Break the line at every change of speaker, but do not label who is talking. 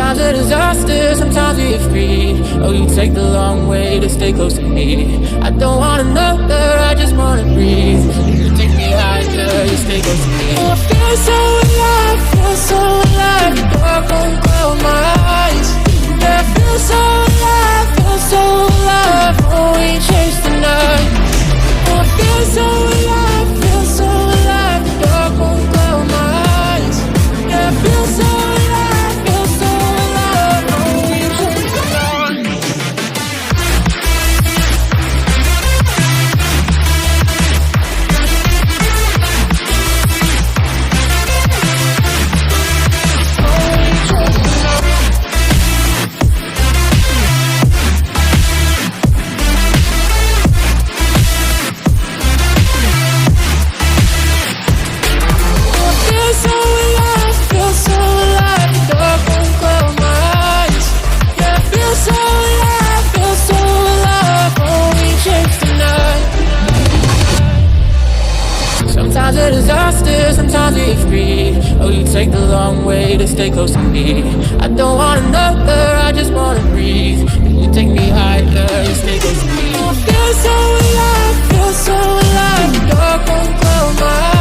Sometimes a disaster, sometimes we free. Oh, you take the long way to stay close to me. I don't want another, I just wanna breathe. You take me higher, you stay close to me. Oh, I feel so alive, feel so alive. The dark won't cloud my eyes. Yeah, I feel so alive, feel so alive. Oh, we chase the night. Oh, I feel so alive, feel so alive. The dark won't cloud my eyes. Yeah, I feel so alive, feel so alive. Oh, we chase the night. Sometimes a disaster, sometimes we free. Oh, you take the long way to stay close to me. I don't want another, I just wanna breathe. You take me higher, you stay close to me. I feel so alive, feel so alive. The dark won't cloud my eyes.